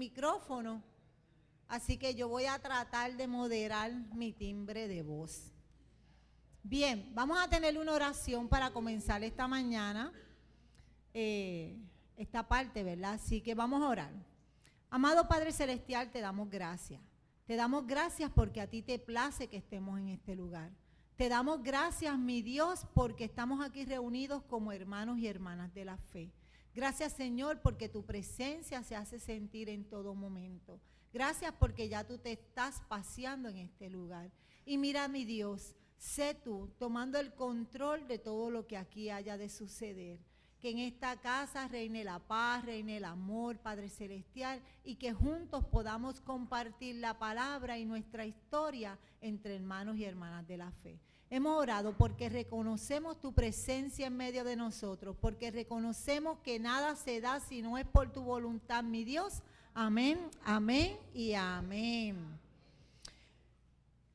micrófono, así que yo voy a tratar de moderar mi timbre de voz. Bien, vamos a tener una oración para comenzar esta mañana, esta parte, ¿verdad? Así que vamos a orar. Amado Padre Celestial, te damos gracias. Te damos gracias porque a ti te place que estemos en este lugar. Te damos gracias, mi Dios, porque estamos aquí reunidos como hermanos y hermanas de la fe. Gracias, Señor, porque tu presencia se hace sentir en todo momento. Gracias porque ya tú te estás paseando en este lugar. Y mira, mi Dios, sé tú tomando el control de todo lo que aquí haya de suceder. Que en esta casa reine la paz, reine el amor, Padre Celestial, y que juntos podamos compartir la palabra y nuestra historia entre hermanos y hermanas de la fe. Hemos orado porque reconocemos tu presencia en medio de nosotros, porque reconocemos que nada se da si no es por tu voluntad, mi Dios. Amén, amén y amén.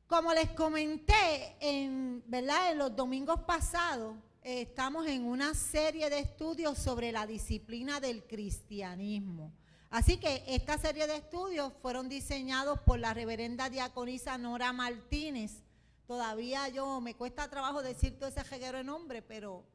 Como les comenté ¿verdad? En los domingos pasados, estamos en una serie de estudios sobre la disciplina del cristianismo. Así que esta serie de estudios fueron diseñados por la reverenda diaconisa Nora Martínez. Todavía me cuesta trabajo decir todo ese reguero de nombre, pero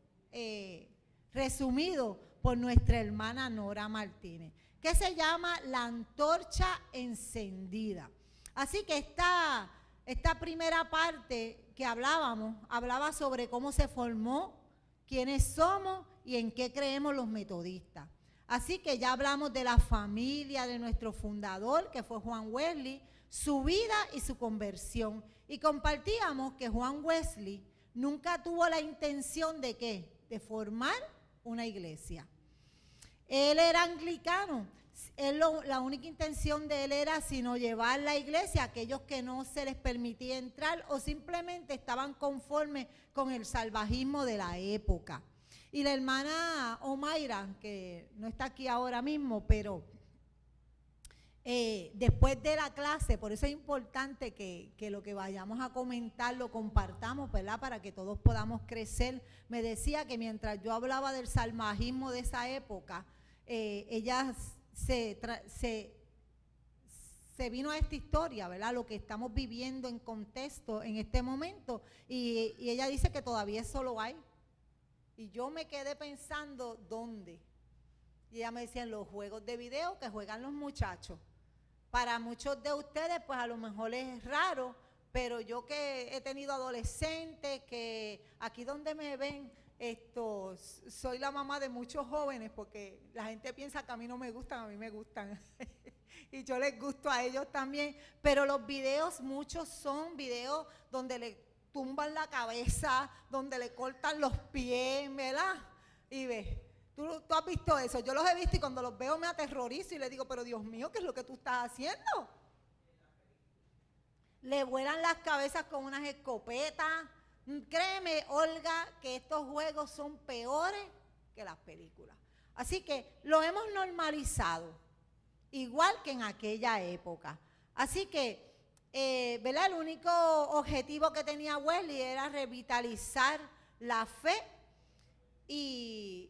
resumido por nuestra hermana Nora Martínez, que se llama La Antorcha Encendida. Así que esta primera parte que hablaba sobre cómo se formó, quiénes somos y en qué creemos los metodistas. Así que ya hablamos de la familia de nuestro fundador, que fue Juan Wesley, su vida y su conversión. Y compartíamos que Juan Wesley nunca tuvo la intención de ¿qué? De formar una iglesia. Él era anglicano. La única intención de él era sino llevar la iglesia a aquellos que no se les permitía entrar o simplemente estaban conformes con el salvajismo de la época. Y la hermana Omaira, que no está aquí ahora mismo, pero después de la clase, por eso es importante que lo que vayamos a comentar lo compartamos, ¿verdad? Para que todos podamos crecer. Me decía que mientras yo hablaba del salvajismo de esa época, ella se vino a esta historia, ¿verdad? Lo que estamos viviendo en contexto en este momento, y ella dice que todavía eso lo hay. Y yo me quedé pensando, ¿dónde? Y ella me decía, en los juegos de video que juegan los muchachos. Para muchos de ustedes, pues a lo mejor es raro, pero yo que he tenido adolescentes, que aquí donde me ven, soy la mamá de muchos jóvenes, porque la gente piensa que a mí no me gustan, a mí me gustan. Y yo les gusto a ellos también, pero los videos, muchos son videos donde le tumban la cabeza, donde le cortan los pies, ¿verdad? Y ves, tú has visto eso, yo los he visto y cuando los veo me aterrorizo y le digo, pero Dios mío, ¿qué es lo que tú estás haciendo? Le vuelan las cabezas con unas escopetas. Créeme, Olga, que estos juegos son peores que las películas. Así que lo hemos normalizado, igual que en aquella época. Así que, ¿verdad? El único objetivo que tenía Wesley era revitalizar la fe y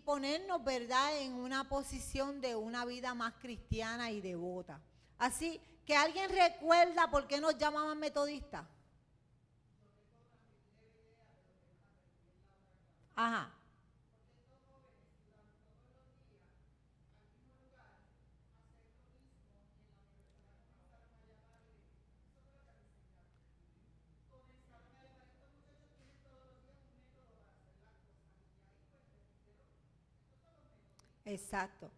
ponernos, ¿verdad?, en una posición de una vida más cristiana y devota. Así que alguien recuerda por qué nos llamaban metodistas. Ajá. Exacto.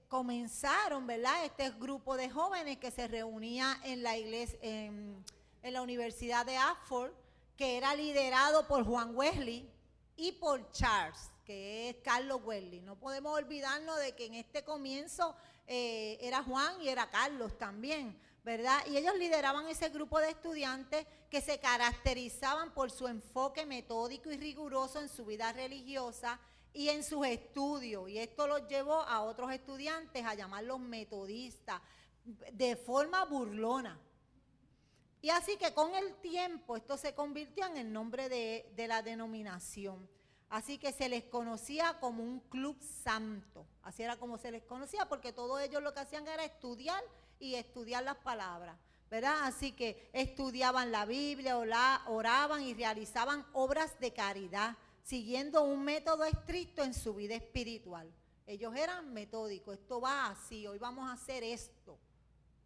Comenzaron, ¿verdad? Este grupo de jóvenes que se reunía en la iglesia, en la Universidad de Oxford, que era liderado por Juan Wesley y por Charles, que es Carlos Wesley. No podemos olvidarnos de que en este comienzo era Juan y era Carlos también, ¿verdad? Y ellos lideraban ese grupo de estudiantes que se caracterizaban por su enfoque metódico y riguroso en su vida religiosa y en sus estudios, y esto los llevó a otros estudiantes a llamarlos metodistas de forma burlona. Y así que con el tiempo esto se convirtió en el nombre de la denominación. Así que se les conocía como un club santo. Así era como se les conocía, porque todos ellos lo que hacían era estudiar y estudiar las palabras, ¿verdad? Así que estudiaban la Biblia, oraban y realizaban obras de caridad, siguiendo un método estricto en su vida espiritual. Ellos eran metódicos, esto va así, hoy vamos a hacer esto,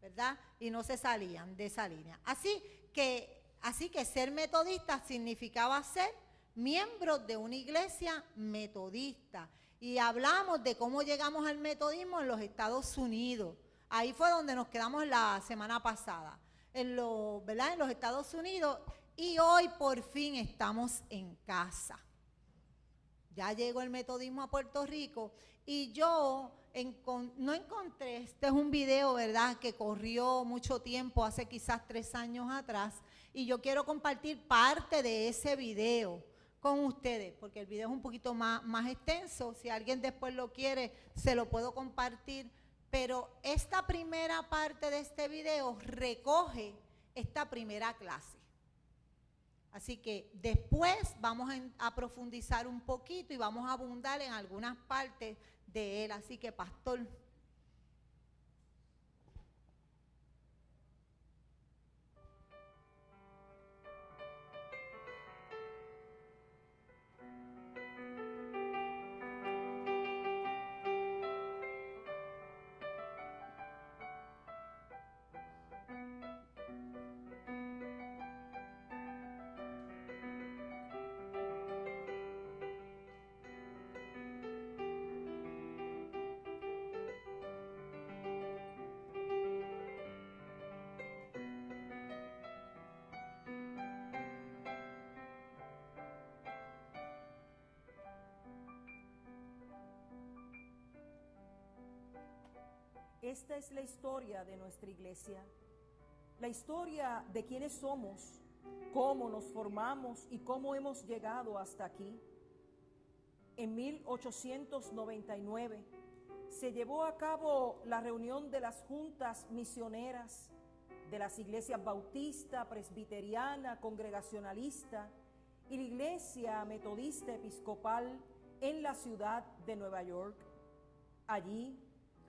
¿verdad? Y no se salían de esa línea. Así que ser metodista significaba ser miembros de una iglesia metodista. Y hablamos de cómo llegamos al metodismo en los Estados Unidos. Ahí fue donde nos quedamos la semana pasada, ¿verdad? En los Estados Unidos. Y hoy por fin estamos en casa. Ya llegó el metodismo a Puerto Rico y yo no encontré, este es un video, ¿verdad?, que corrió mucho tiempo, hace quizás 3 años atrás, y yo quiero compartir parte de ese video con ustedes, porque el video es un poquito más extenso. Si alguien después lo quiere, se lo puedo compartir, pero esta primera parte de este video recoge esta primera clase. Así que después vamos a profundizar un poquito y vamos a abundar en algunas partes de él. Así que, pastor. Esta es la historia de nuestra iglesia, la historia de quiénes somos, cómo nos formamos y cómo hemos llegado hasta aquí. En 1899 se llevó a cabo la reunión de las juntas misioneras de las iglesias bautista, presbiteriana, congregacionalista y la iglesia metodista episcopal en la ciudad de Nueva York. Allí,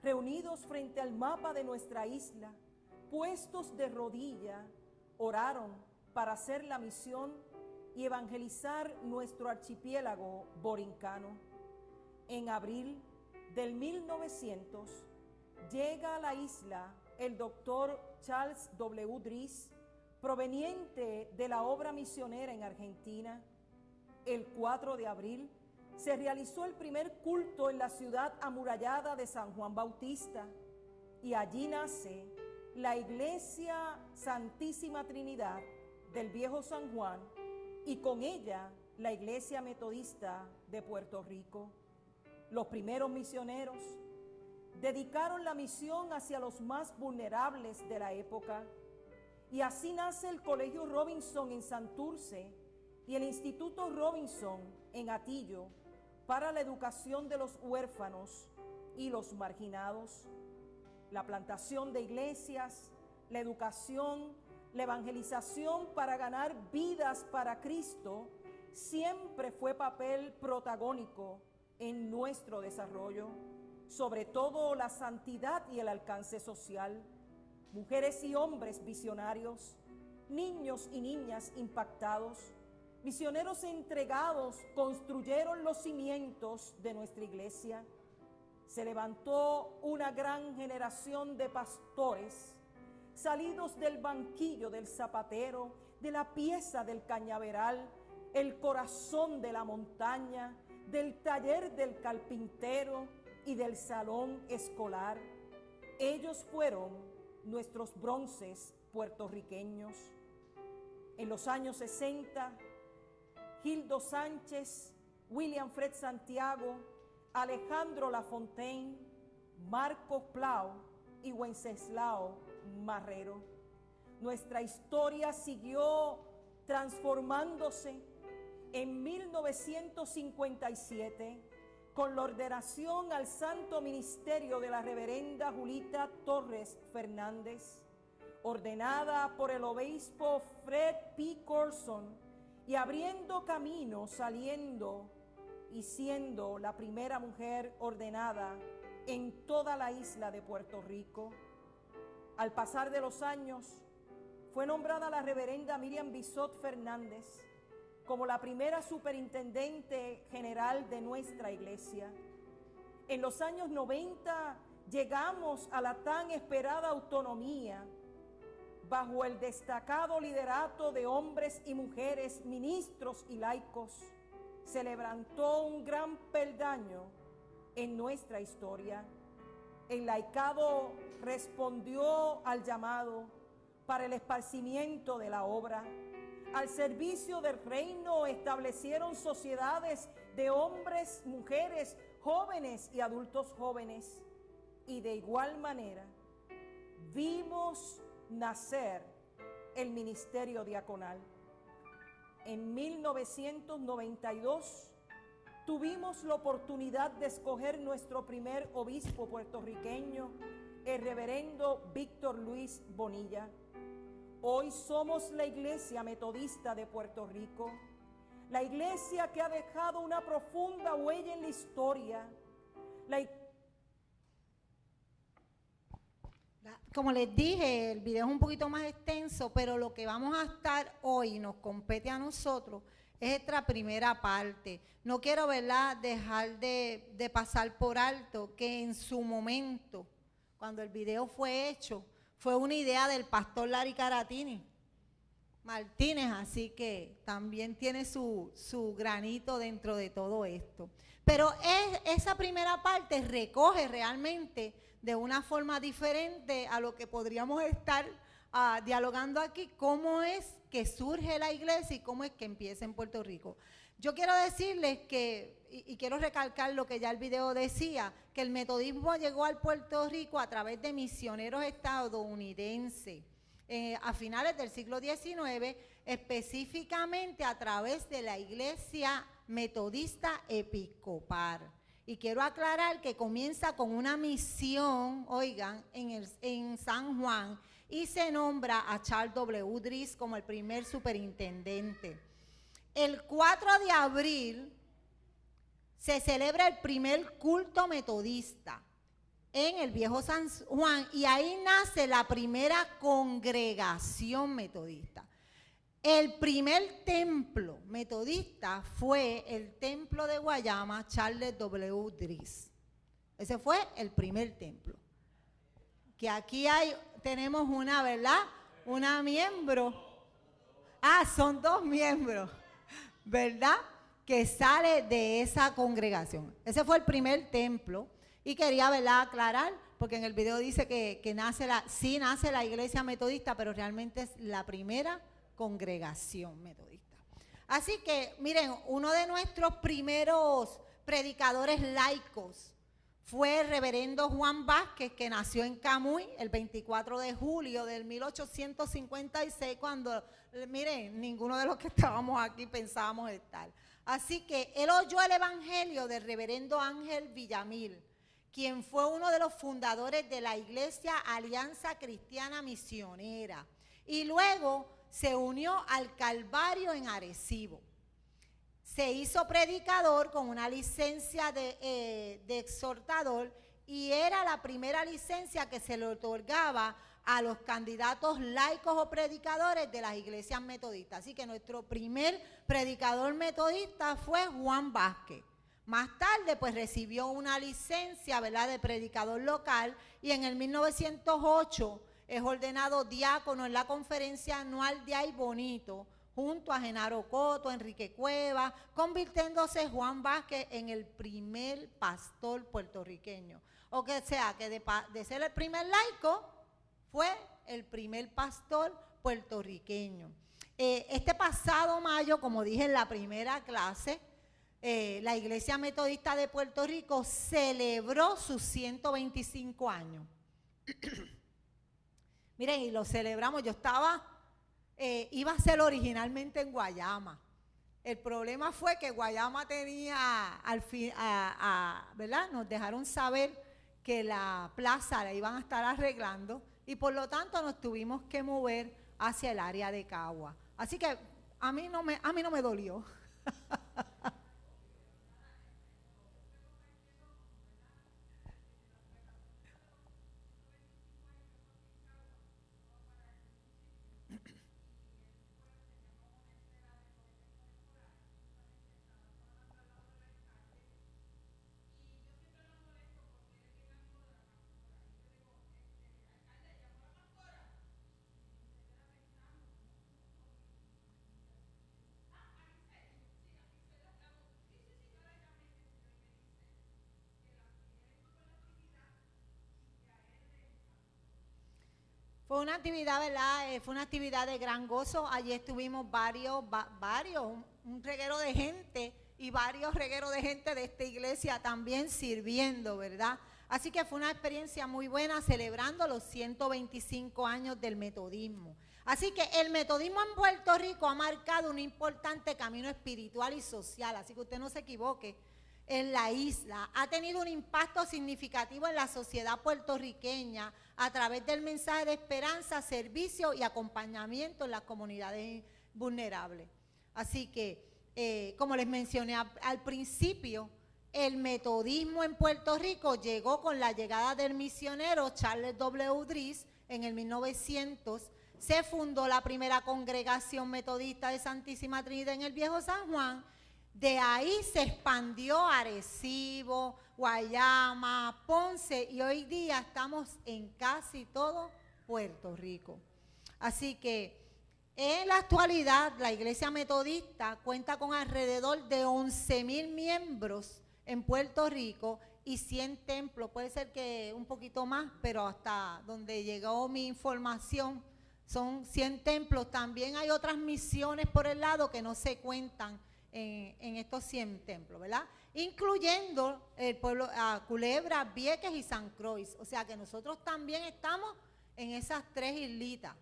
reunidos frente al mapa de nuestra isla, puestos de rodilla, oraron para hacer la misión y evangelizar nuestro archipiélago borincano. En abril del 1900 llega a la isla el doctor Charles W. Dries, proveniente de la obra misionera en Argentina. El 4 de abril se realizó el primer culto en la ciudad amurallada de San Juan Bautista y allí nace la Iglesia Santísima Trinidad del Viejo San Juan y con ella la Iglesia Metodista de Puerto Rico. Los primeros misioneros dedicaron la misión hacia los más vulnerables de la época y así nace el Colegio Robinson en Santurce y el Instituto Robinson en Atillo para la educación de los huérfanos y los marginados. La plantación de iglesias, la educación, la evangelización para ganar vidas para Cristo siempre fue papel protagónico en nuestro desarrollo, sobre todo la santidad y el alcance social. Mujeres y hombres visionarios, niños y niñas impactados, misioneros entregados construyeron los cimientos de nuestra iglesia. Se levantó una gran generación de pastores, salidos del banquillo del zapatero, de la pieza del cañaveral, el corazón de la montaña, del taller del carpintero y del salón escolar. Ellos fueron nuestros bronces puertorriqueños. En los años 60, Gildo Sánchez, William Fred Santiago, Alejandro Lafontaine, Marcos Plau y Wenceslao Marrero. Nuestra historia siguió transformándose. En 1957, con la ordenación al santo ministerio de la reverenda Julita Torres Fernández, ordenada por el obispo Fred P. Corson, y abriendo camino saliendo y siendo la primera mujer ordenada en toda la isla de Puerto Rico. Al pasar de los años, fue nombrada la reverenda Miriam Bisot Fernández como la primera superintendente general de nuestra iglesia. En los años 90 llegamos a la tan esperada autonomía bajo el destacado liderato de hombres y mujeres, ministros y laicos. Se levantó un gran peldaño en nuestra historia. El laicado respondió al llamado para el esparcimiento de la obra. Al servicio del reino establecieron sociedades de hombres, mujeres, jóvenes y adultos jóvenes. Y de igual manera vimos nacer el ministerio diaconal. En 1992 tuvimos la oportunidad de escoger nuestro primer obispo puertorriqueño, el reverendo Víctor Luis Bonilla. Hoy somos la Iglesia Metodista de Puerto Rico, la iglesia que ha dejado una profunda huella en la historia. Como les dije, el video es un poquito más extenso, pero lo que vamos a estar hoy, nos compete a nosotros, es esta primera parte. No quiero, ¿verdad?, dejar de pasar por alto que en su momento, cuando el video fue hecho, fue una idea del pastor Larry Caratini Martínez, así que también tiene su granito dentro de todo esto. Pero esa primera parte recoge realmente de una forma diferente a lo que podríamos estar dialogando aquí, cómo es que surge la iglesia y cómo es que empieza en Puerto Rico. Yo quiero decirles que, y quiero recalcar lo que ya el video decía, que el metodismo llegó al Puerto Rico a través de misioneros estadounidenses a finales del siglo XIX, específicamente a través de la Iglesia Metodista Episcopal. Y quiero aclarar que comienza con una misión, oigan, en San Juan, y se nombra a Charles W. Dries como el primer superintendente. El 4 de abril se celebra el primer culto metodista en el Viejo San Juan, y ahí nace la primera congregación metodista. El primer templo metodista fue el templo de Guayama, Charles W. Dries. Ese fue el primer templo. Que aquí tenemos una, ¿verdad? Una miembro. Son dos miembros, ¿verdad?, que sale de esa congregación. Ese fue el primer templo. Y quería, ¿verdad?, aclarar, porque en el video dice que sí nace la iglesia metodista, pero realmente es la primera congregación metodista. Así que, miren, uno de nuestros primeros predicadores laicos fue el reverendo Juan Vázquez, que nació en Camuy el 24 de julio del 1856, cuando, miren, ninguno de los que estábamos aquí pensábamos estar. Así que él oyó el evangelio del reverendo Ángel Villamil, quien fue uno de los fundadores de la Iglesia Alianza Cristiana Misionera, y luego se unió al Calvario en Arecibo. Se hizo predicador con una licencia de exhortador, y era la primera licencia que se le otorgaba a los candidatos laicos o predicadores de las iglesias metodistas. Así que nuestro primer predicador metodista fue Juan Vázquez. Más tarde, pues, recibió una licencia, ¿verdad?, de predicador local, y en el 1908 es ordenado diácono en la conferencia anual de Ay Bonito, junto a Genaro Coto, Enrique Cueva, convirtiéndose Juan Vázquez en el primer pastor puertorriqueño. O sea, que de ser el primer laico, fue el primer pastor puertorriqueño. Este pasado mayo, como dije en la primera clase, la Iglesia Metodista de Puerto Rico celebró sus 125 años. Miren, y lo celebramos. Yo iba a ser originalmente en Guayama. El problema fue que Guayama tenía, ¿verdad?, nos dejaron saber que la plaza la iban a estar arreglando, y por lo tanto nos tuvimos que mover hacia el área de Cagua. Así que a mí no me dolió. Fue una actividad, ¿verdad? Fue una actividad de gran gozo. Allí estuvimos un reguero de gente y varios regueros de gente de esta iglesia también sirviendo, ¿verdad? Así que fue una experiencia muy buena celebrando los 125 años del metodismo. Así que el metodismo en Puerto Rico ha marcado un importante camino espiritual y social, así que usted no se equivoque, en la isla. Ha tenido un impacto significativo en la sociedad puertorriqueña a través del mensaje de esperanza, servicio y acompañamiento en las comunidades vulnerables. Así que, como les mencioné al principio, el metodismo en Puerto Rico llegó con la llegada del misionero Charles W. Dries en el 1900. Se fundó la primera congregación metodista de Santísima Trinidad en el Viejo San Juan. De ahí se expandió a Arecibo, Guayama, Ponce y hoy día estamos en casi todo Puerto Rico. Así que en la actualidad la iglesia metodista cuenta con alrededor de 11,000 miembros en Puerto Rico y 100 templos, puede ser que un poquito más, pero hasta donde llegó mi información son 100 templos. También hay otras misiones por el lado que no se cuentan en estos 100 templos, ¿verdad? Incluyendo el pueblo, Culebra, Vieques y San Croix. O sea que nosotros también estamos en esas 3 islitas.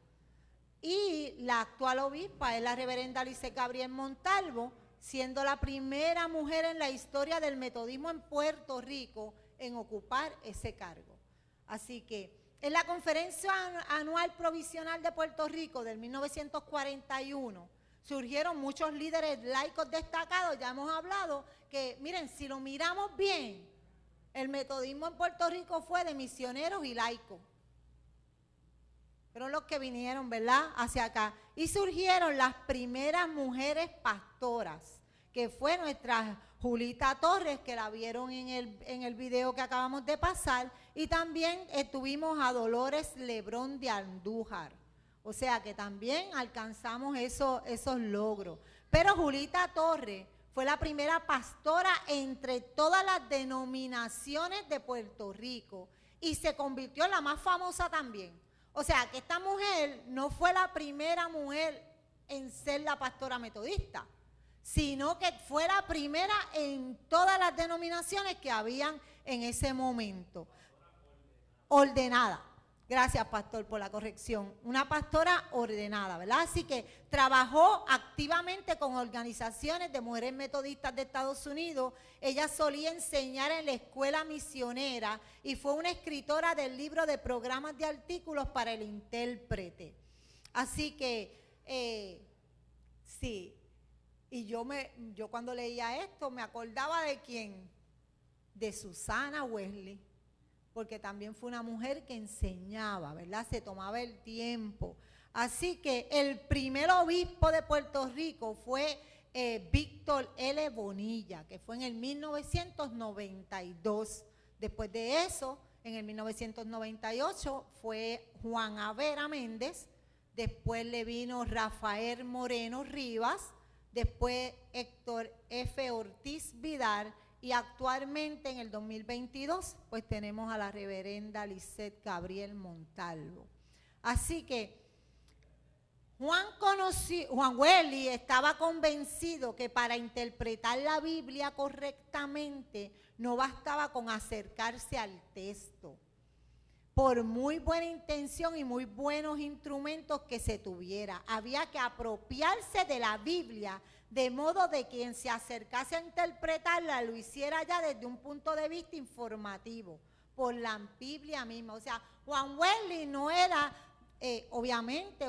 Y la actual obispa es la reverenda Lisset Gabriel Montalvo, siendo la primera mujer en la historia del metodismo en Puerto Rico en ocupar ese cargo. Así que en la Conferencia Anual Provisional de Puerto Rico del 1941, surgieron muchos líderes laicos destacados. Ya hemos hablado que, miren, si lo miramos bien, el metodismo en Puerto Rico fue de misioneros y laicos. Fueron los que vinieron, ¿verdad?, hacia acá. Y surgieron las primeras mujeres pastoras, que fue nuestra Julita Torres, que la vieron en el video que acabamos de pasar, y también tuvimos a Dolores Lebrón de Andújar. O sea que también alcanzamos esos logros. Pero Julita Torres fue la primera pastora entre todas las denominaciones de Puerto Rico y se convirtió en la más famosa también. O sea que esta mujer no fue la primera mujer en ser la pastora metodista, sino que fue la primera en todas las denominaciones que habían en ese momento. Ordenada. Gracias, pastor, por la corrección. Una pastora ordenada, ¿verdad? Así que trabajó activamente con organizaciones de mujeres metodistas de Estados Unidos. Ella solía enseñar en la escuela misionera y fue una escritora del libro de programas de artículos para el intérprete. Así que, sí. Y yo cuando leía esto me acordaba de quién, de Susana Wesley, porque también fue una mujer que enseñaba, ¿verdad? Se tomaba el tiempo. Así que el primer obispo de Puerto Rico fue Víctor L. Bonilla, que fue en el 1992. Después de eso, en el 1998, fue Juan Avera Méndez. Después le vino Rafael Moreno Rivas. Después Héctor F. Ortiz Vidal. Y actualmente en el 2022 pues tenemos a la reverenda Lisset Gabriel Montalvo. Así que Juan Wesley estaba convencido que para interpretar la Biblia correctamente no bastaba con acercarse al texto. Por muy buena intención y muy buenos instrumentos que se tuviera, había que apropiarse de la Biblia de modo de quien se acercase a interpretarla lo hiciera ya desde un punto de vista informativo, por la Biblia misma. O sea, Juan Wesley no era, obviamente,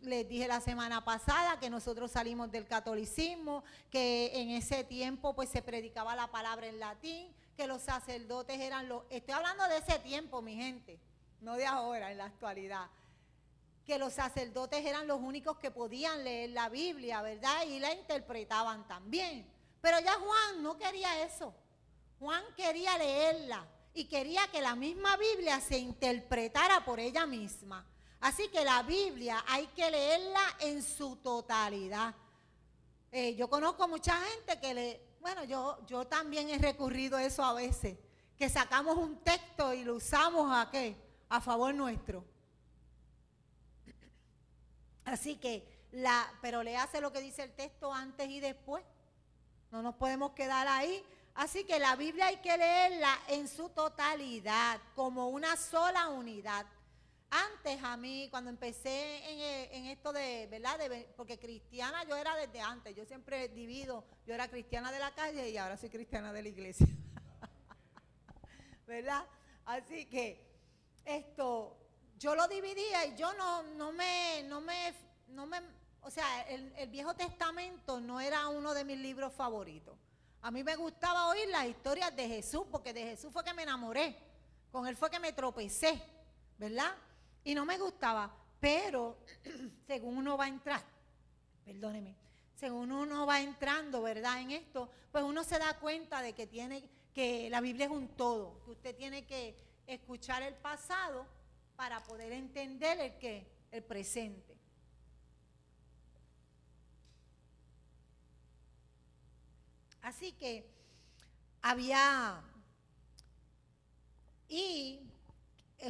les dije la semana pasada que nosotros salimos del catolicismo, que en ese tiempo pues se predicaba la palabra en latín, que los sacerdotes eran estoy hablando de ese tiempo, mi gente, no de ahora, en la actualidad, que los sacerdotes eran los únicos que podían leer la Biblia, ¿verdad? Y la interpretaban también. Pero ya Juan no quería eso. Juan quería leerla y quería que la misma Biblia se interpretara por ella misma. Así que la Biblia hay que leerla en su totalidad. Yo conozco mucha gente que yo también he recurrido a eso a veces, que sacamos un texto y lo usamos ¿a qué? A favor nuestro. Así que, pero léase lo que dice el texto antes y después. No nos podemos quedar ahí. Así que la Biblia hay que leerla en su totalidad, como una sola unidad. Antes a mí, cuando empecé en esto de, ¿verdad? Porque cristiana yo era desde antes. Yo siempre divido, yo era cristiana de la calle y ahora soy cristiana de la iglesia. ¿Verdad? Así que yo lo dividía y yo o sea, el Viejo Testamento no era uno de mis libros favoritos. A mí me gustaba oír las historias de Jesús, porque de Jesús fue que me enamoré, con él fue que me tropecé, ¿verdad? Y no me gustaba, pero según uno va a entrar, perdóneme, según uno va entrando, ¿verdad? En esto, pues uno se da cuenta de que la Biblia es un todo, que usted tiene que escuchar el pasado para poder entender el presente. Así que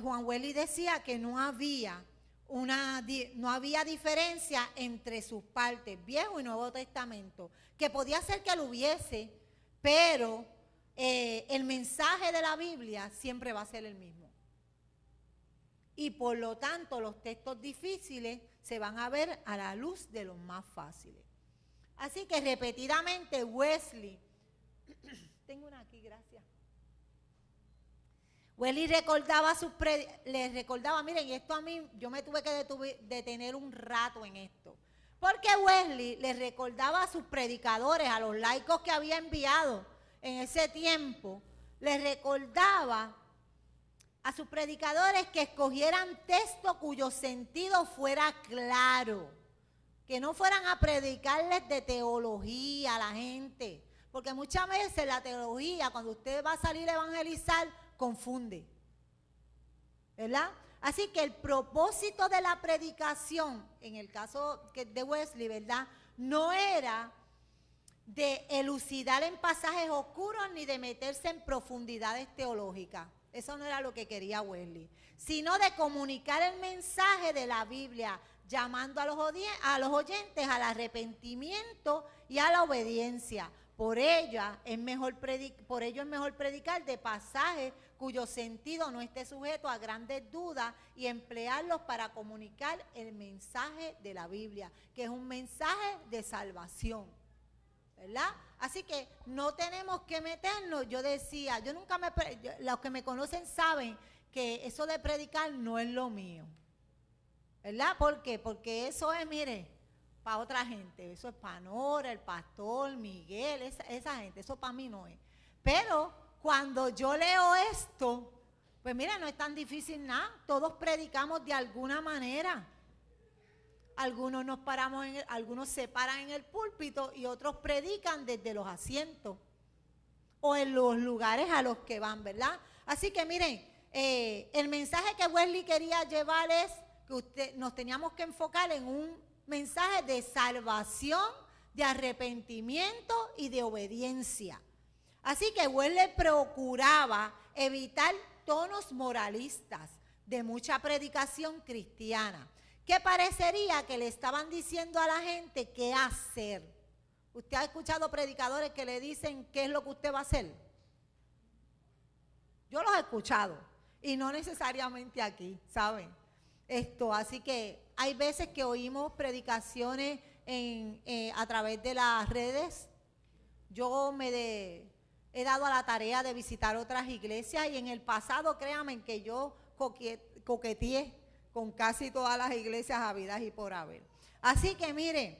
Juan Wesley decía que no había diferencia entre sus partes, Viejo y Nuevo Testamento, que podía ser que lo hubiese, pero el mensaje de la Biblia siempre va a ser el mismo. Y por lo tanto los textos difíciles se van a ver a la luz de los más fáciles. Así que repetidamente Wesley, tengo una aquí, gracias. Wesley les recordaba, miren, esto a mí, yo me tuve que detener un rato en esto. Porque Wesley les recordaba a sus predicadores, a los laicos que había enviado en ese tiempo, les recordaba a sus predicadores que escogieran texto cuyo sentido fuera claro. Que no fueran a predicarles de teología a la gente, porque muchas veces la teología, cuando usted va a salir a evangelizar, confunde, ¿verdad? Así que el propósito de la predicación, en el caso de Wesley, ¿verdad?, no era de elucidar en pasajes oscuros ni de meterse en profundidades teológicas. Eso no era lo que quería Wesley, sino de comunicar el mensaje de la Biblia, llamando a los oyentes al arrepentimiento y a la obediencia. Por ello es mejor predicar de pasajes cuyo sentido no esté sujeto a grandes dudas y emplearlos para comunicar el mensaje de la Biblia, que es un mensaje de salvación, ¿verdad? Así que no tenemos que meternos. Yo decía, los que me conocen saben que eso de predicar no es lo mío, ¿verdad? ¿Por qué? Porque eso es, mire, para otra gente. Eso es para Nora, el pastor, Miguel, esa gente. Eso para mí no es. Pero cuando yo leo esto, pues mira, no es tan difícil nada. Todos predicamos de alguna manera. Algunos se paran en el púlpito y otros predican desde los asientos o en los lugares a los que van, ¿verdad? Así que miren, el mensaje que Wesley quería llevar es que nos teníamos que enfocar en un mensaje de salvación, de arrepentimiento y de obediencia. Así que Wesley procuraba evitar tonos moralistas de mucha predicación cristiana, que parecería que le estaban diciendo a la gente qué hacer. ¿Usted ha escuchado predicadores que le dicen qué es lo que usted va a hacer? Yo los he escuchado, y no necesariamente aquí, ¿saben? Así que hay veces que oímos predicaciones a través de las redes. Yo he dado a la tarea de visitar otras iglesias y en el pasado, créanme que yo coqueteé con casi todas las iglesias habidas y por haber. Así que miren,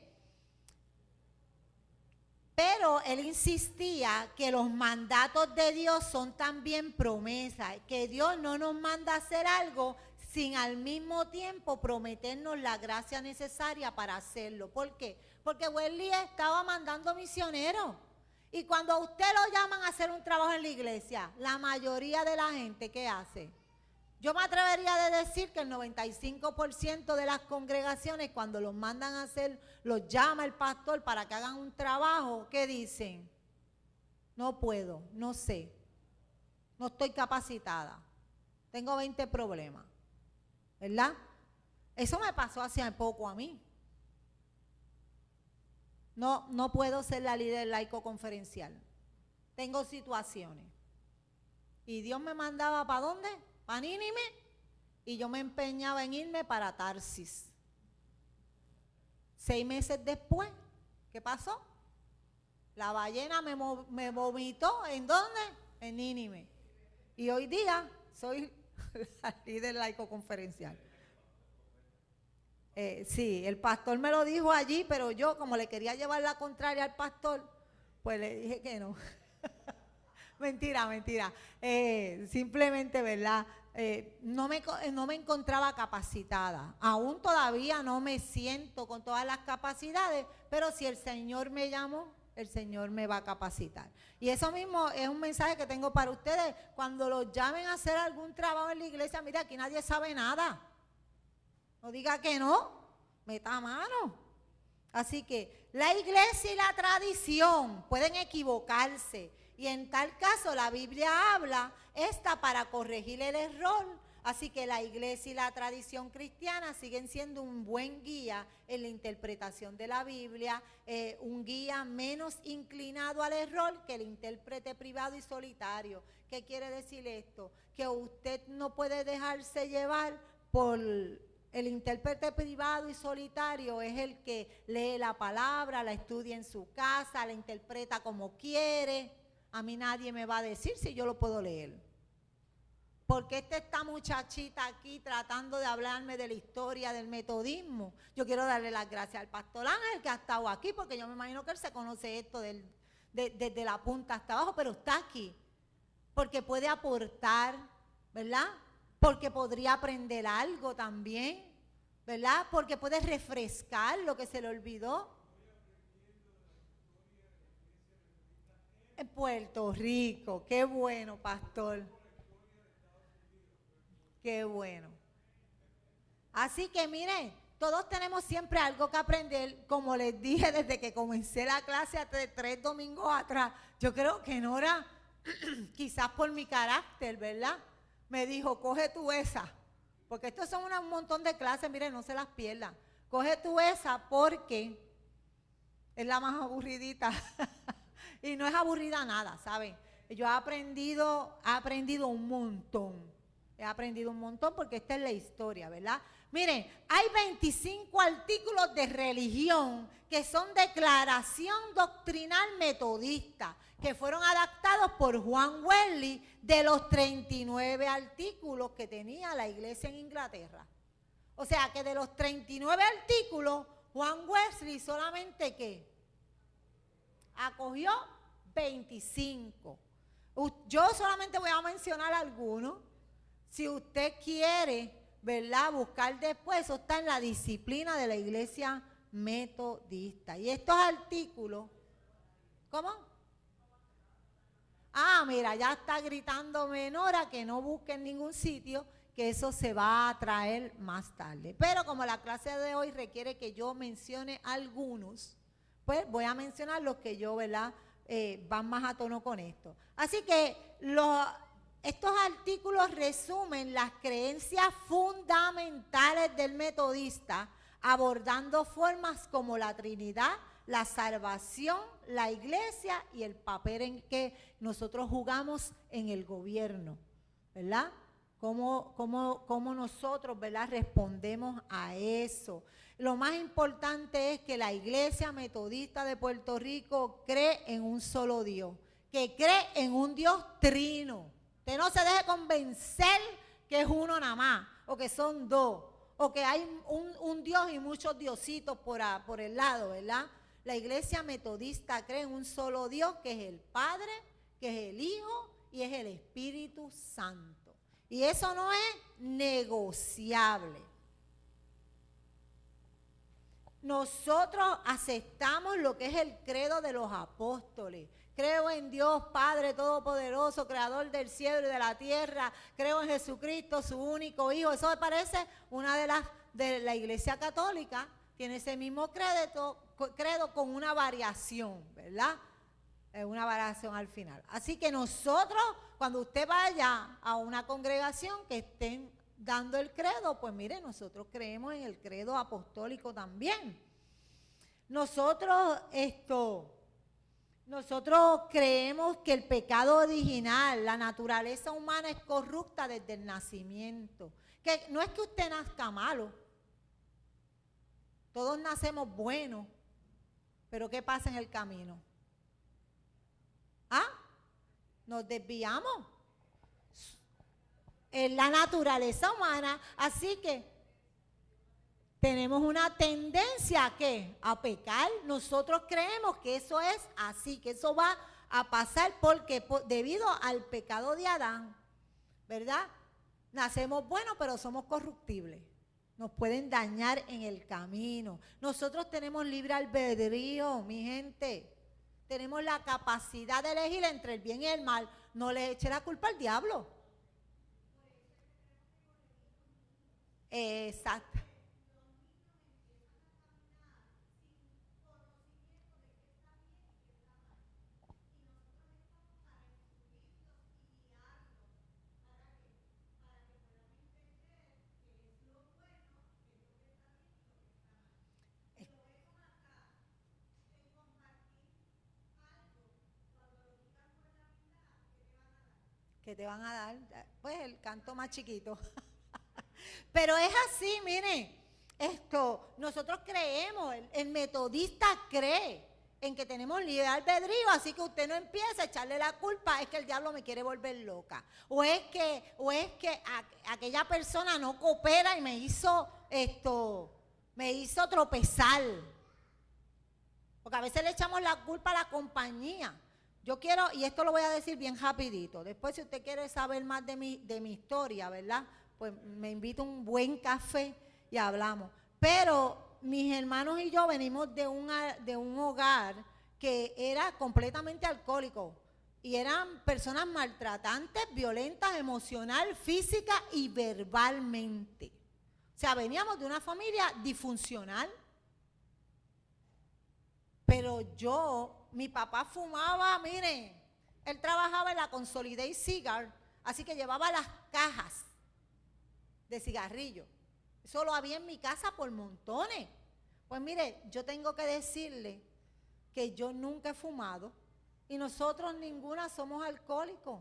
pero él insistía que los mandatos de Dios son también promesas, que Dios no nos manda a hacer algo sin al mismo tiempo prometernos la gracia necesaria para hacerlo. ¿Por qué? Porque Wesley estaba mandando misioneros. Y cuando a usted lo llaman a hacer un trabajo en la iglesia, la mayoría de la gente, ¿qué hace? Yo me atrevería a decir que el 95% de las congregaciones, cuando los mandan a hacer, los llama el pastor para que hagan un trabajo, ¿qué dicen? No puedo, no sé, no estoy capacitada, tengo 20 problemas, ¿verdad? Eso me pasó hace poco a mí. No puedo ser la líder laico conferencial. Tengo situaciones. Y Dios me mandaba ¿para dónde? Para Nínive. Y yo me empeñaba en irme para Tarsis. 6 meses después, ¿qué pasó? La ballena me vomitó, ¿en dónde? En Nínive. Y hoy día soy la líder laico conferencial. Sí, el pastor me lo dijo allí, pero yo como le quería llevar la contraria al pastor, pues le dije que no. Mentira. Simplemente, ¿verdad? No me encontraba capacitada. Aún todavía no me siento con todas las capacidades, pero si el Señor me llamó, el Señor me va a capacitar. Y eso mismo es un mensaje que tengo para ustedes. Cuando los llamen a hacer algún trabajo en la iglesia, mira, aquí nadie sabe nada. No diga que no, meta mano. Así que la iglesia y la tradición pueden equivocarse. Y en tal caso la Biblia habla esta para corregir el error. Así que la iglesia y la tradición cristiana siguen siendo un buen guía en la interpretación de la Biblia, un guía menos inclinado al error que el intérprete privado y solitario. ¿Qué quiere decir esto? Que usted no puede dejarse llevar por el intérprete privado y solitario, es el que lee la palabra, la estudia en su casa, la interpreta como quiere. A mí nadie me va a decir si yo lo puedo leer. Porque esta muchachita aquí tratando de hablarme de la historia del metodismo. Yo quiero darle las gracias al pastor Ángel que ha estado aquí, porque yo me imagino que él se conoce esto desde la punta hasta abajo, pero está aquí. Porque puede aportar, ¿verdad? Porque podría aprender algo también, ¿verdad? Porque puede refrescar lo que se le olvidó. En Puerto Rico, qué bueno, pastor. Qué bueno. Así que miren, todos tenemos siempre algo que aprender. Como les dije desde que comencé la clase hace 3 domingos atrás, yo creo que Nora, quizás por mi carácter, ¿verdad? Me dijo, coge tú esa, porque estos son un montón de clases, miren, no se las pierdan. Coge tú esa porque es la más aburridita. Y no es aburrida nada, ¿saben? Yo he aprendido un montón. He aprendido un montón porque esta es la historia, ¿verdad? Miren, hay 25 artículos de religión que son declaración doctrinal metodista, que fueron adaptados por Juan Wesley de los 39 artículos que tenía la iglesia en Inglaterra. O sea que de los 39 artículos, Juan Wesley solamente ¿qué? Acogió 25. Yo solamente voy a mencionar algunos. Si usted quiere, ¿verdad?, buscar después, eso está en la disciplina de la iglesia metodista. Y estos artículos, ¿cómo? Ah, mira, ya está gritándome Nora que no busque en ningún sitio, que eso se va a traer más tarde. Pero como la clase de hoy requiere que yo mencione algunos, pues voy a mencionar los que yo, ¿verdad?, van más a tono con esto. Así que estos artículos resumen las creencias fundamentales del metodista, abordando formas como la Trinidad, la salvación, la iglesia y el papel en que nosotros jugamos en el gobierno, ¿verdad? Cómo nosotros, ¿verdad?, respondemos a eso. Lo más importante es que la iglesia metodista de Puerto Rico cree en un solo Dios, que cree en un Dios trino. Usted no se deje convencer que es uno nada más, o que son dos, o que hay un Dios y muchos diositos por el lado, ¿verdad? La iglesia metodista cree en un solo Dios, que es el Padre, que es el Hijo y es el Espíritu Santo. Y eso no es negociable. Nosotros aceptamos lo que es el credo de los apóstoles. Creo en Dios Padre Todopoderoso, Creador del cielo y de la tierra. Creo en Jesucristo, su único Hijo. Eso me parece una de la Iglesia Católica. Tiene ese mismo credo con una variación, ¿verdad? Una variación al final. Así que nosotros, cuando usted vaya a una congregación, que estén dando el credo, pues mire, nosotros creemos en el credo apostólico también. Nosotros creemos que el pecado original, la naturaleza humana es corrupta desde el nacimiento. Que no es que usted nazca malo, todos nacemos buenos, pero ¿qué pasa en el camino? ¿Ah? Nos desviamos. Es la naturaleza humana, así que tenemos una tendencia ¿a qué? A pecar. Nosotros creemos que eso es así, que eso va a pasar porque debido al pecado de Adán, ¿verdad? Nacemos buenos, pero somos corruptibles. Nos pueden dañar en el camino. Nosotros tenemos libre albedrío, mi gente. Tenemos la capacidad de elegir entre el bien y el mal. No le eche la culpa al diablo. Exacto. Que te van a dar, pues el canto más chiquito. Pero es así, miren, nosotros creemos, el metodista cree en que tenemos libre albedrío, así que usted no empieza a echarle la culpa, es que el diablo me quiere volver loca, o es que aquella persona no coopera y me hizo tropezar, porque a veces le echamos la culpa a la compañía. Yo quiero, y esto lo voy a decir bien rapidito, después si usted quiere saber más de mi historia, ¿verdad? Pues me invito a un buen café y hablamos. Pero mis hermanos y yo venimos de un hogar que era completamente alcohólico y eran personas maltratantes, violentas, emocional, física y verbalmente. O sea, veníamos de una familia disfuncional. Pero mi papá fumaba, miren, él trabajaba en la Consolidated Cigar, así que llevaba las cajas de cigarrillos. Eso lo había en mi casa por montones. Pues mire, yo tengo que decirle que yo nunca he fumado y nosotros ninguna somos alcohólicos,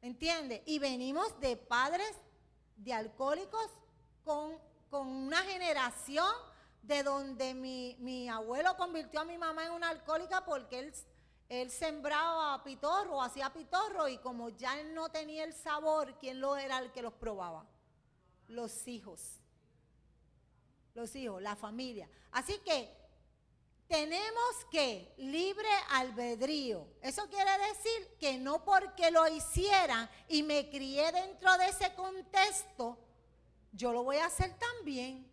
¿entiende? Y venimos de padres de alcohólicos con una generación de donde mi abuelo convirtió a mi mamá en una alcohólica porque él sembraba pitorro, hacía pitorro y como ya él no tenía el sabor, ¿quién era el que los probaba? Los hijos, la familia. Así que tenemos que libre albedrío. Eso quiere decir que no porque lo hicieran y me crié dentro de ese contexto, yo lo voy a hacer también.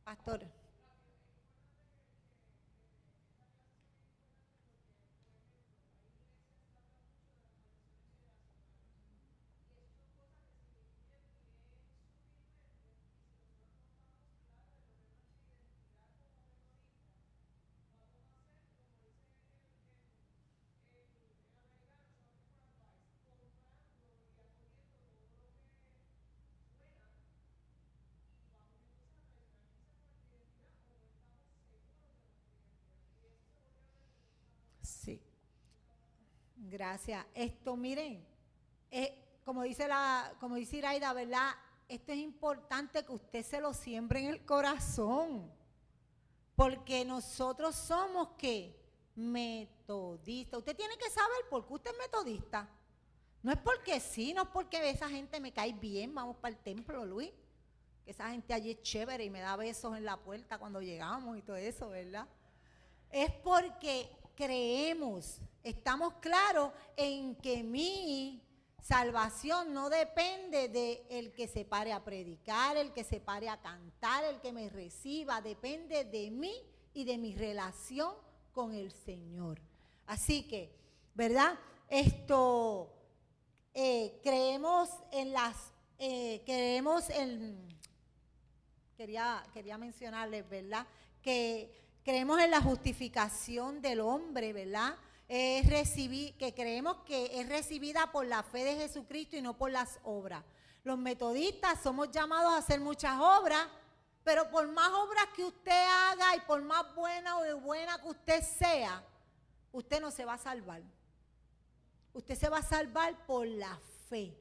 Pastor. Sí. Gracias. Miren, como dice Iraida, ¿verdad? Esto es importante que usted se lo siembre en el corazón. Porque nosotros somos, ¿qué? Metodistas. Usted tiene que saber por qué usted es metodista. No es porque sí, no es porque esa gente me cae bien, vamos para el templo, Luis. Que esa gente allí es chévere y me da besos en la puerta cuando llegamos y todo eso, ¿verdad? Es porque creemos, estamos claros en que mi salvación no depende de el que se pare a predicar, el que se pare a cantar, el que me reciba, depende de mí y de mi relación con el Señor. Así que, ¿verdad? Creemos quería mencionarles, ¿verdad? Que creemos en la justificación del hombre, ¿verdad? que creemos que es recibida por la fe de Jesucristo y no por las obras. Los metodistas somos llamados a hacer muchas obras, pero por más obras que usted haga y por más buena o buena que usted sea, usted no se va a salvar. Usted se va a salvar por la fe.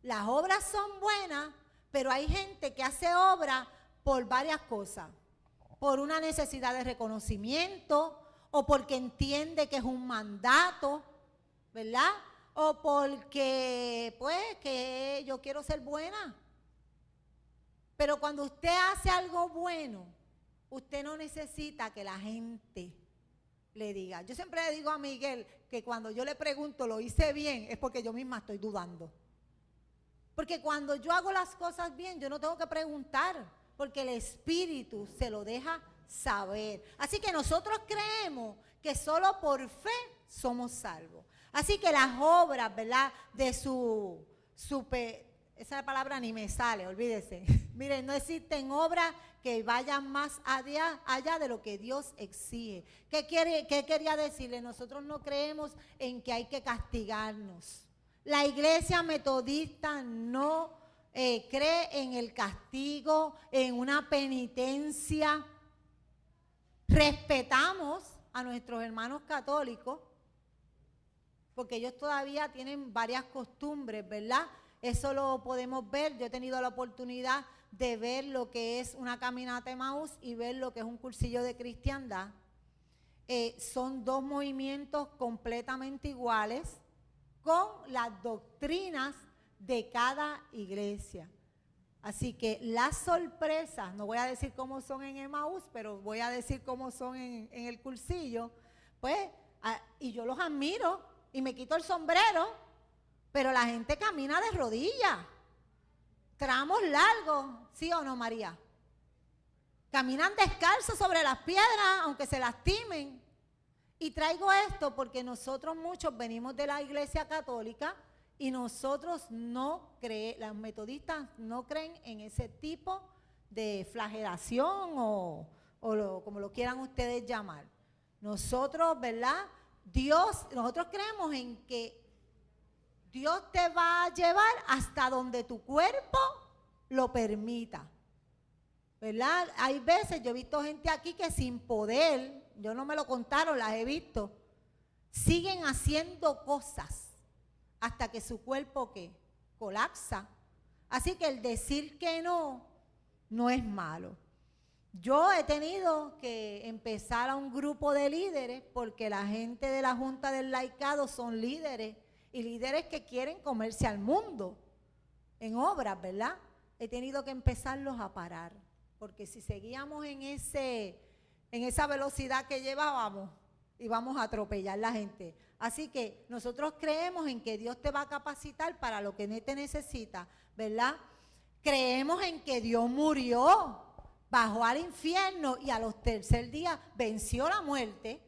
Las obras son buenas, pero hay gente que hace obras por varias cosas. Por una necesidad de reconocimiento, o porque entiende que es un mandato, ¿verdad? O porque, pues, que yo quiero ser buena. Pero cuando usted hace algo bueno, usted no necesita que la gente le diga. Yo siempre le digo a Miguel que cuando yo le pregunto, ¿lo hice bien? Es porque yo misma estoy dudando. Porque cuando yo hago las cosas bien, yo no tengo que preguntar, porque el Espíritu se lo deja saber. Así que nosotros creemos que solo por fe somos salvos. Así que las obras, ¿verdad? De esa palabra ni me sale, olvídese. Miren, no existen obras que vayan más allá de lo que Dios exige. ¿Qué quería decirle? Nosotros no creemos en que hay que castigarnos. La iglesia metodista no cree en el castigo, en una penitencia. Respetamos a nuestros hermanos católicos, porque ellos todavía tienen varias costumbres, ¿verdad? Eso lo podemos ver. Yo he tenido la oportunidad de ver lo que es una caminata de Emaús y ver lo que es un cursillo de cristiandad. Son dos movimientos completamente iguales con las doctrinas de cada iglesia. Así que las sorpresas, no voy a decir cómo son en Emaús, pero voy a decir cómo son en el cursillo, pues, y yo los admiro y me quito el sombrero, pero la gente camina de rodillas, tramos largos, ¿sí o no, María? Caminan descalzos sobre las piedras, aunque se lastimen. Y traigo esto porque nosotros muchos venimos de la iglesia católica y nosotros las metodistas no creen en ese tipo de flagelación o como lo quieran ustedes llamar. Nosotros, ¿verdad? Nosotros creemos en que Dios te va a llevar hasta donde tu cuerpo lo permita, ¿verdad? Hay veces, yo he visto gente aquí que sin poder, yo no me lo contaron, las he visto, siguen haciendo cosas hasta que su cuerpo colapsa. Así que el decir que no es malo. Yo he tenido que empezar a un grupo de líderes porque la gente de la Junta del Laicado son líderes y líderes que quieren comerse al mundo en obras, ¿verdad? He tenido que empezarlos a parar, porque si seguíamos en esa velocidad que llevábamos, íbamos a atropellar a la gente. Así que nosotros creemos en que Dios te va a capacitar para lo que te necesita, ¿verdad? Creemos en que Dios murió, bajó al infierno y a los tercer días venció la muerte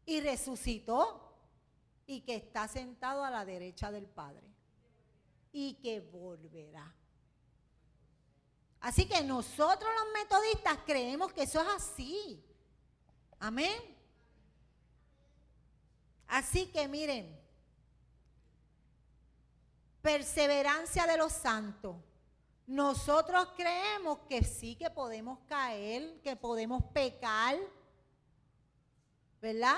y resucitó, y que está sentado a la derecha del Padre y que volverá. Así que nosotros los metodistas creemos que eso es así. Amén. Así que miren, perseverancia de los santos. Nosotros creemos que sí, que podemos caer, que podemos pecar, ¿verdad?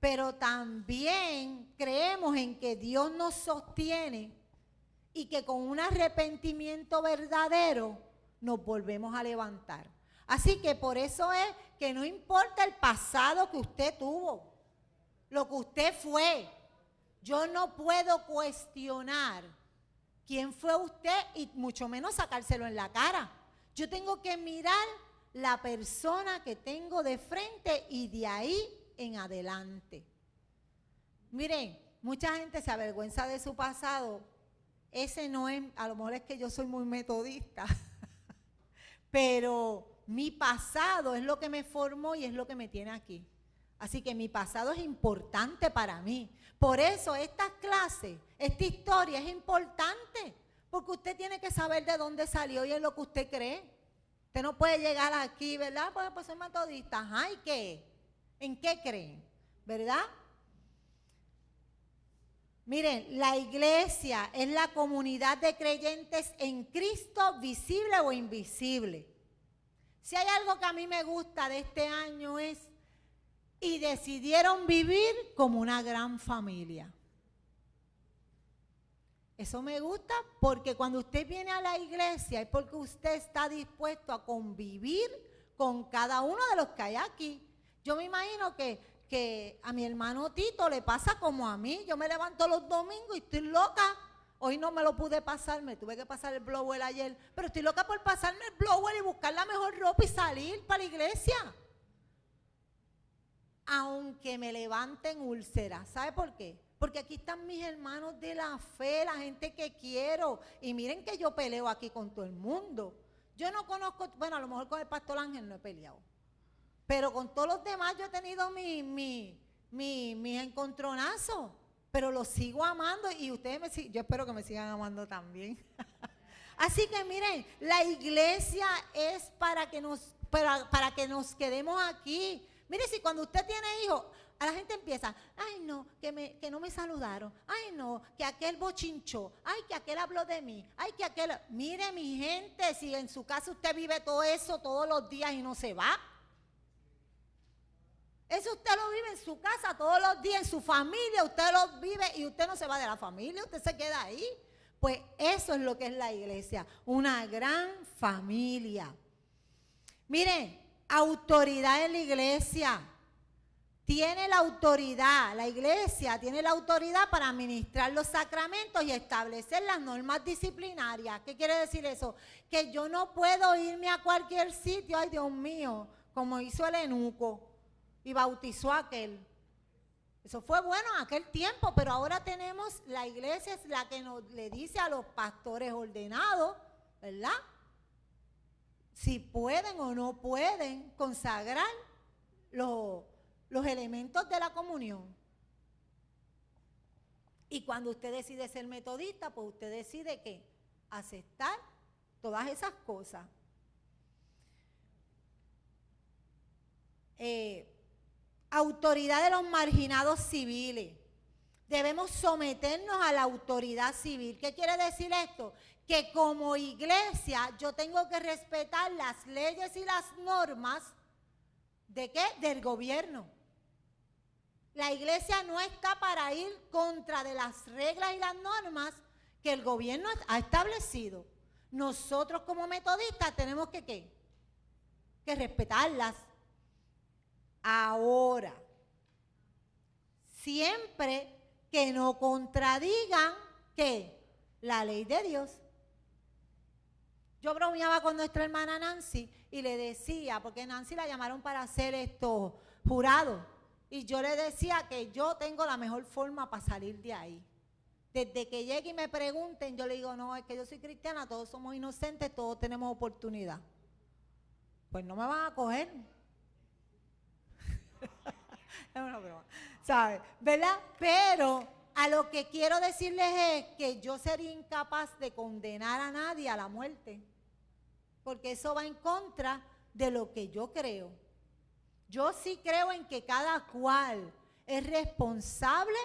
Pero también creemos en que Dios nos sostiene y que con un arrepentimiento verdadero nos volvemos a levantar. Así que por eso es que no importa el pasado que usted tuvo, lo que usted fue, yo no puedo cuestionar quién fue usted y mucho menos sacárselo en la cara. Yo tengo que mirar la persona que tengo de frente y de ahí en adelante. Miren, mucha gente se avergüenza de su pasado. Ese no es, a lo mejor es que yo soy muy metodista, pero mi pasado es lo que me formó y es lo que me tiene aquí. Así que mi pasado es importante para mí. Por eso estas clases, esta historia es importante, porque usted tiene que saber de dónde salió y en lo que usted cree. Usted no puede llegar aquí, ¿verdad? Pues soy metodista. Ajá, ¿y qué? ¿En qué creen? ¿verdad? Miren, la iglesia es la comunidad de creyentes en Cristo, visible o invisible. Si hay algo que a mí me gusta de este año es, y decidieron vivir como una gran familia. Eso me gusta porque cuando usted viene a la iglesia es porque usted está dispuesto a convivir con cada uno de los que hay aquí. Yo me imagino que a mi hermano Tito le pasa como a mí. Yo me levanto los domingos y estoy loca. Hoy no me lo pude pasar, me tuve que pasar el blower ayer. Pero estoy loca por pasarme el blower y buscar la mejor ropa y salir para la iglesia. Aunque me levanten úlceras. ¿Sabe por qué? Porque aquí están mis hermanos de la fe, la gente que quiero. Y miren que yo peleo aquí con todo el mundo. Yo no conozco, bueno, a lo mejor con el pastor Ángel no he peleado. Pero con todos los demás yo he tenido mis encontronazos. Pero los sigo amando y ustedes yo espero que me sigan amando también. Así que miren, la iglesia es para que nos quedemos aquí. Mire, si cuando usted tiene hijos, a la gente empieza, ay no, que no me saludaron, ay no, que aquel bochinchó, ay que aquel habló de mí, ay que aquel... Mire mi gente, si en su casa usted vive todo eso todos los días y no se va. Eso usted lo vive en su casa todos los días, en su familia, usted lo vive y usted no se va de la familia, usted se queda ahí. Pues eso es lo que es la iglesia, una gran familia. Mire, autoridad en la iglesia. Tiene la autoridad, la iglesia tiene la autoridad para administrar los sacramentos y establecer las normas disciplinarias. ¿Qué quiere decir eso? Que yo no puedo irme a cualquier sitio, ay Dios mío, como hizo el eunuco y bautizó a aquel. Eso fue bueno en aquel tiempo, pero ahora tenemos, la iglesia es la que le dice a los pastores ordenados, ¿verdad? Si pueden o no pueden consagrar los elementos de la comunión. Y cuando usted decide ser metodista, pues usted decide que aceptar todas esas cosas. Autoridad de los marginados civiles. Debemos someternos a la autoridad civil. ¿Qué quiere decir esto? Que como iglesia yo tengo que respetar las leyes y las normas ¿de qué? Del gobierno. La iglesia no está para ir contra de las reglas y las normas que el gobierno ha establecido. Nosotros como metodistas tenemos que ¿qué? Que respetarlas. Ahora, siempre que no contradigan ¿qué? La ley de Dios. Yo bromeaba con nuestra hermana Nancy y le decía, porque Nancy la llamaron para hacer estos jurados, y yo le decía que yo tengo la mejor forma para salir de ahí. Desde que llegue y me pregunten, yo le digo, no, es que yo soy cristiana, todos somos inocentes, todos tenemos oportunidad. Pues no me van a coger. Es una broma, ¿sabes? ¿Verdad? Pero a lo que quiero decirles es que yo sería incapaz de condenar a nadie a la muerte, porque eso va en contra de lo que yo creo. Yo sí creo en que cada cual es responsable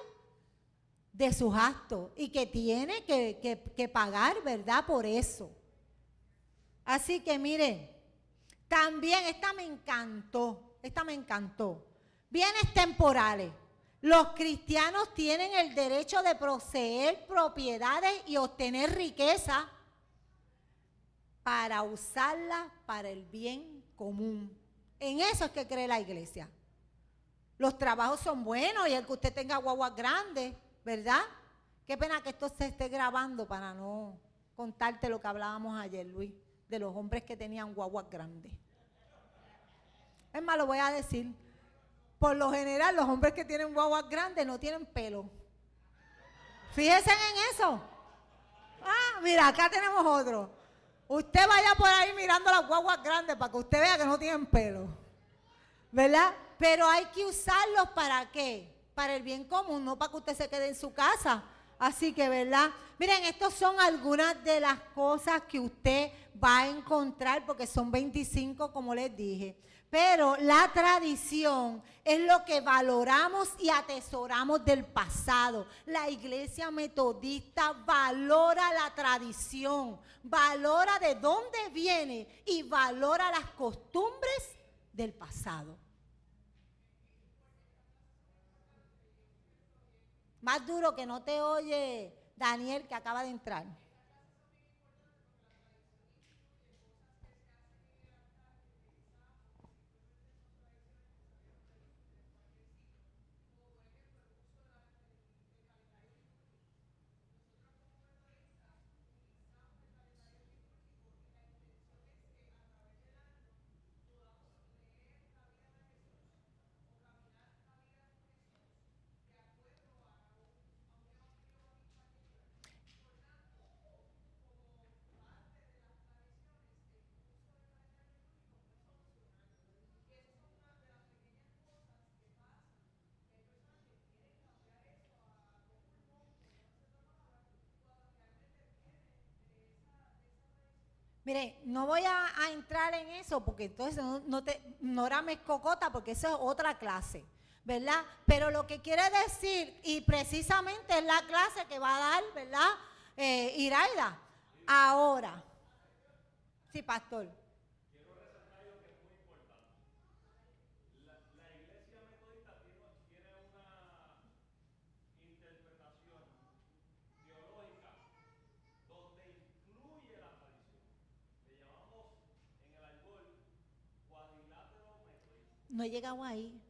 de sus actos y que tiene que pagar, ¿verdad? Por eso. Así que miren, también esta me encantó. Bienes temporales. Los cristianos tienen el derecho de poseer propiedades y obtener riqueza para usarlas para el bien común. En eso es que cree la iglesia. Los trabajos son buenos y el que usted tenga guaguas grandes, ¿verdad? Qué pena que esto se esté grabando para no contarte lo que hablábamos ayer, Luis, de los hombres que tenían guaguas grandes. Es más, lo voy a decir. Por lo general, los hombres que tienen guaguas grandes no tienen pelo. Fíjense en eso. Ah, mira, acá tenemos otro. Usted vaya por ahí mirando las guaguas grandes para que usted vea que no tienen pelo. ¿Verdad? Pero hay que usarlos ¿para qué? Para el bien común, no para que usted se quede en su casa Así que, ¿verdad? Miren, estas son algunas de las cosas que usted va a encontrar, porque son 25, como les dije. Pero la tradición es lo que valoramos y atesoramos del pasado. La iglesia metodista valora la tradición, valora de dónde viene y valora las costumbres del pasado. Más duro que no te oye Daniel, que acaba de entrar. Mire, no voy a entrar en eso porque entonces no me cocota porque eso es otra clase, ¿verdad? Pero lo que quiere decir, y precisamente es la clase que va a dar, ¿verdad? Iraida. Ahora, sí, pastor. No he llegado ahí.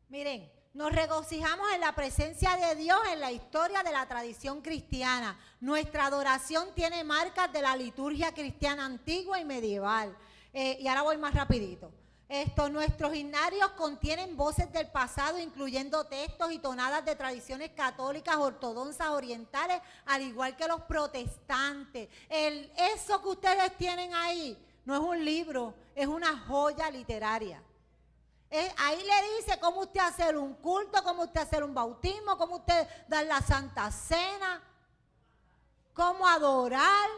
Miren, nos regocijamos en la presencia de Dios en la historia de la tradición cristiana. Nuestra adoración tiene marcas de la liturgia cristiana antigua y medieval. Y ahora voy más rapidito. Nuestros himnarios contienen voces del pasado, incluyendo textos y tonadas de tradiciones católicas, ortodoxas, orientales, al igual que los protestantes. Eso que ustedes tienen ahí no es un libro, es una joya literaria. Ahí le dice cómo usted hacer un culto, cómo usted hacer un bautismo, cómo usted dar la Santa Cena, cómo adorar.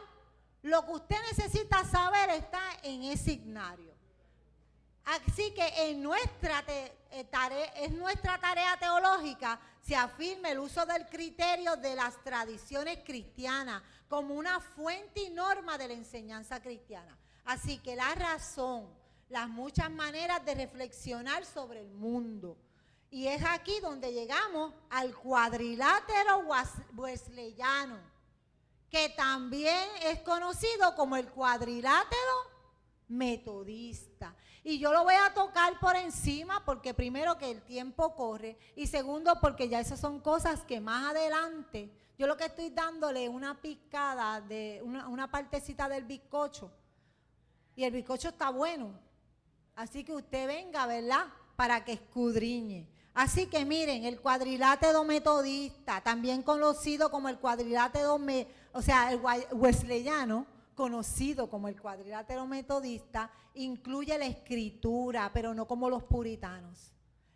Lo que usted necesita saber está en ese himnario. Así que en nuestra tarea teológica se afirma el uso del criterio de las tradiciones cristianas como una fuente y norma de la enseñanza cristiana. Así que la razón, las muchas maneras de reflexionar sobre el mundo. Y es aquí donde llegamos al cuadrilátero wesleyano, que también es conocido como el cuadrilátero metodista. Y yo lo voy a tocar por encima porque primero que el tiempo corre y segundo porque ya esas son cosas que más adelante, yo lo que estoy dándole una picada de una partecita del bizcocho y el bizcocho está bueno. Así que usted venga, ¿verdad? Para que escudriñe. Así que miren, el cuadrilátero metodista, también conocido como el cuadrilátero, el wesleyano, conocido como el cuadrilátero metodista, incluye la escritura, pero no como los puritanos.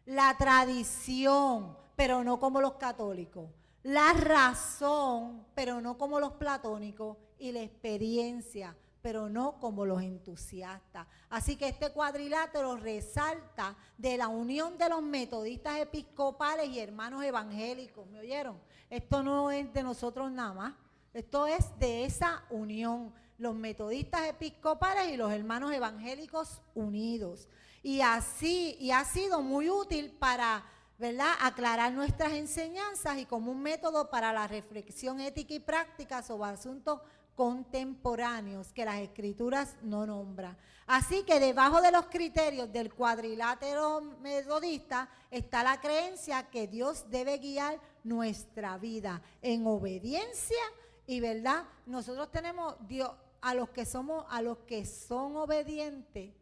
La tradición, pero no como los católicos. La razón, pero no como los platónicos. Y la experiencia, pero no como los entusiastas. Así que este cuadrilátero resalta de la unión de los metodistas episcopales y hermanos evangélicos. ¿Me oyeron? Esto no es de nosotros nada más. Esto es de esa unión, los metodistas episcopales y los hermanos evangélicos unidos. Y ha sido muy útil para ¿verdad?, aclarar nuestras enseñanzas y como un método para la reflexión ética y práctica sobre asuntos contemporáneos que las escrituras no nombran. Así que debajo de los criterios del cuadrilátero metodista está la creencia que Dios debe guiar nuestra vida en obediencia y, ¿verdad?, nosotros tenemos Dios a los que son obedientes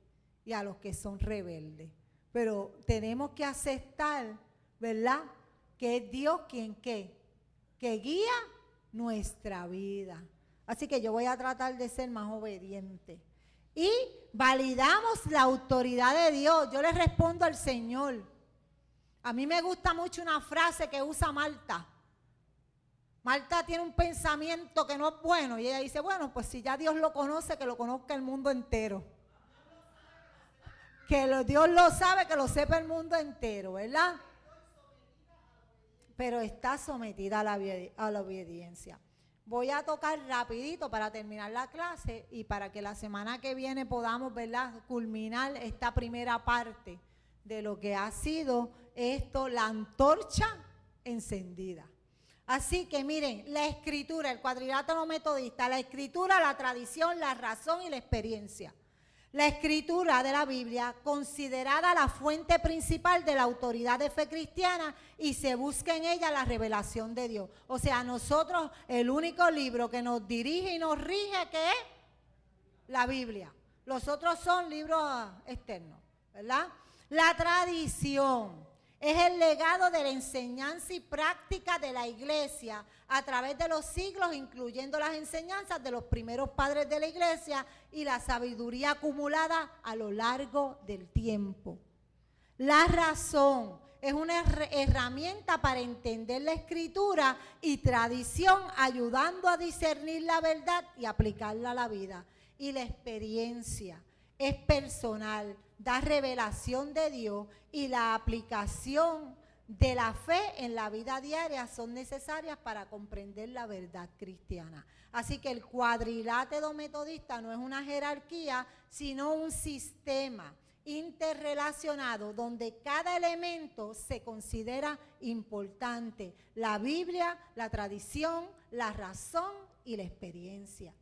y a los que son rebeldes. Pero tenemos que aceptar, ¿verdad?, que es Dios quien que guía nuestra vida. Así que yo voy a tratar de ser más obediente. Y validamos la autoridad de Dios. Yo le respondo al Señor. A mí me gusta mucho una frase que usa Marta. Marta tiene un pensamiento que no es bueno. Y ella dice, bueno, pues si ya Dios lo conoce, que lo conozca el mundo entero. Dios lo sabe, que lo sepa el mundo entero, ¿verdad? Pero está sometida a la obediencia. Voy a tocar rapidito para terminar la clase y para que la semana que viene podamos, ¿verdad?, culminar esta primera parte de lo que ha sido esto, la antorcha encendida. Así que miren, la escritura, el cuadrilátero metodista, la escritura, la tradición, la razón y la experiencia. La escritura de la Biblia, considerada la fuente principal de la autoridad de fe cristiana, y se busca en ella la revelación de Dios. O sea, nosotros el único libro que nos dirige y nos rige, ¿qué es? La Biblia. Los otros son libros externos, ¿verdad? La tradición es el legado de la enseñanza y práctica de la iglesia a través de los siglos, incluyendo las enseñanzas de los primeros padres de la iglesia y la sabiduría acumulada a lo largo del tiempo. La razón es una herramienta para entender la escritura y tradición, ayudando a discernir la verdad y aplicarla a la vida. Y la experiencia es personal, da revelación de Dios, y la aplicación de la fe en la vida diaria son necesarias para comprender la verdad cristiana. Así que el cuadrilátero metodista no es una jerarquía, sino un sistema interrelacionado donde cada elemento se considera importante: la Biblia, la tradición, la razón y la experiencia,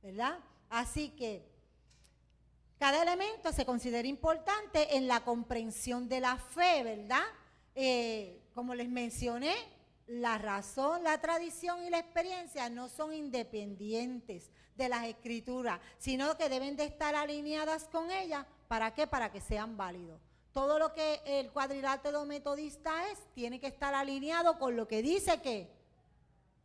¿verdad? Así que cada elemento se considera importante en la comprensión de la fe, ¿verdad? Como les mencioné, la razón, la tradición y la experiencia no son independientes de las escrituras, sino que deben de estar alineadas con ellas. ¿Para qué? Para que sean válidos. Todo lo que el cuadrilátero metodista es, tiene que estar alineado con lo que dice que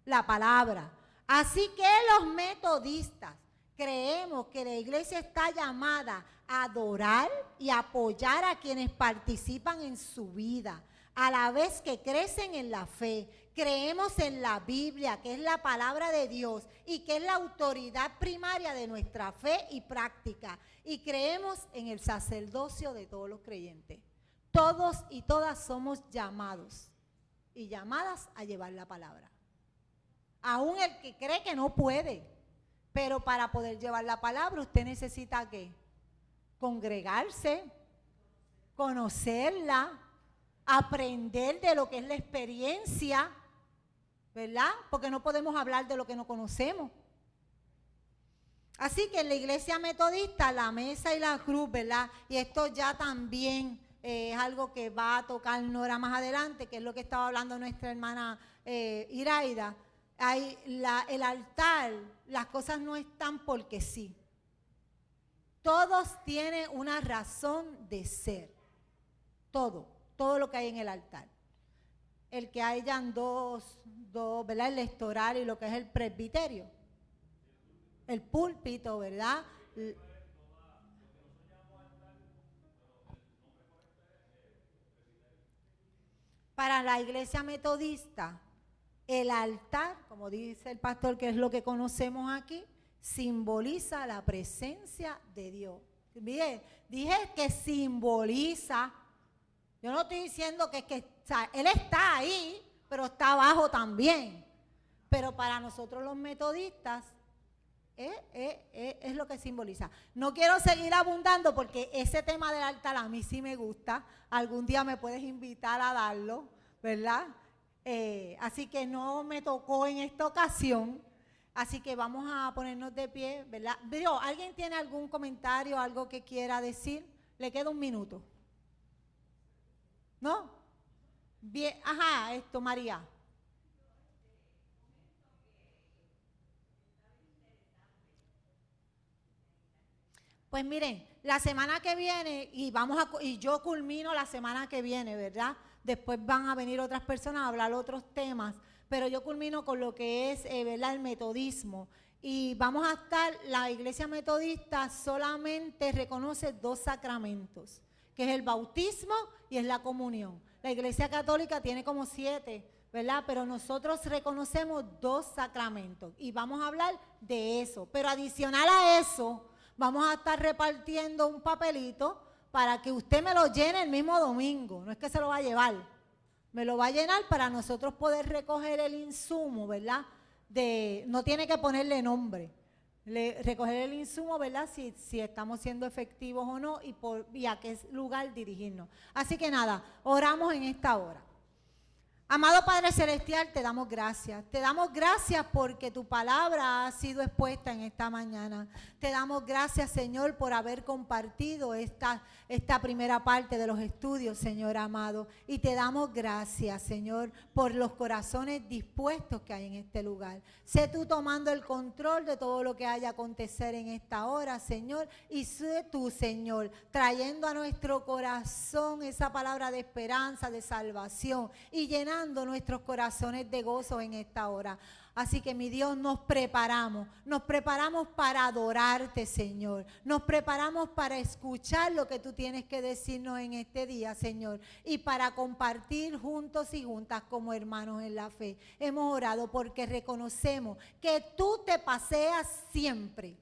la palabra. Así que los metodistas creemos que la iglesia está llamada a adorar y apoyar a quienes participan en su vida, a la vez que crecen en la fe. Creemos en la Biblia, que es la palabra de Dios y que es la autoridad primaria de nuestra fe y práctica. Y creemos en el sacerdocio de todos los creyentes. Todos y todas somos llamados y llamadas a llevar la palabra. Aún el que cree que no puede. Pero para poder llevar la palabra, usted necesita ¿qué? Congregarse, conocerla, aprender de lo que es la experiencia, ¿verdad? Porque no podemos hablar de lo que no conocemos. Así que en la iglesia metodista, la mesa y la cruz, ¿verdad? Y esto ya también es algo que va a tocar Nora más adelante, que es lo que estaba hablando nuestra hermana Iraida. Hay el altar, las cosas no están porque sí. Todos tienen una razón de ser. Todo lo que hay en el altar. El que hayan dos, ¿verdad? El lectoral y lo que es el presbiterio. El púlpito, ¿verdad? Para la iglesia metodista, el altar, como dice el pastor, que es lo que conocemos aquí, simboliza la presencia de Dios. Miren, dije que simboliza. Yo no estoy diciendo que o sea, Él está ahí, pero está abajo también. Pero para nosotros los metodistas, Es lo que simboliza. No quiero seguir abundando porque ese tema del altar a mí sí me gusta. Algún día me puedes invitar a darlo, ¿verdad? Así que no me tocó en esta ocasión. Así que vamos a ponernos de pie, ¿verdad? Pero, ¿alguien tiene algún comentario, algo que quiera decir? Le queda un minuto. ¿No? Bien, ajá, María. Pues miren, la semana que viene, y yo culmino la semana que viene, ¿verdad? Después van a venir otras personas a hablar otros temas, pero yo culmino con lo que es, ¿verdad? El metodismo. Y vamos a estar, la iglesia metodista solamente reconoce 2 sacramentos, que es el bautismo y es la comunión. La iglesia católica tiene como 7, ¿verdad? Pero nosotros reconocemos 2 sacramentos y vamos a hablar de eso. Pero adicional a eso, vamos a estar repartiendo un papelito para que usted me lo llene el mismo domingo. No es que se lo va a llevar, me lo va a llenar para nosotros poder recoger el insumo, ¿verdad? No tiene que ponerle nombre. Recoger el insumo, ¿verdad? Si estamos siendo efectivos o no y a qué lugar dirigirnos. Así que nada, oramos en esta hora. Amado Padre Celestial, te damos gracias. Te damos gracias porque tu palabra ha sido expuesta en esta mañana. Te damos gracias, Señor, por haber compartido esta primera parte de los estudios, Señor amado. Y te damos gracias, Señor, por los corazones dispuestos que hay en este lugar. Sé tú tomando el control de todo lo que haya acontecer en esta hora, Señor. Y sé tú, Señor, trayendo a nuestro corazón esa palabra de esperanza, de salvación y llenando nuestros corazones de gozo en esta hora. Así que, mi Dios, nos preparamos para adorarte, Señor. Nos preparamos para escuchar lo que tú tienes que decirnos en este día, Señor, y para compartir juntos y juntas como hermanos en la fe. Hemos orado porque reconocemos que tú te paseas siempre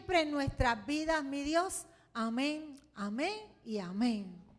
en nuestras vidas, mi Dios. Amén, amén y amén.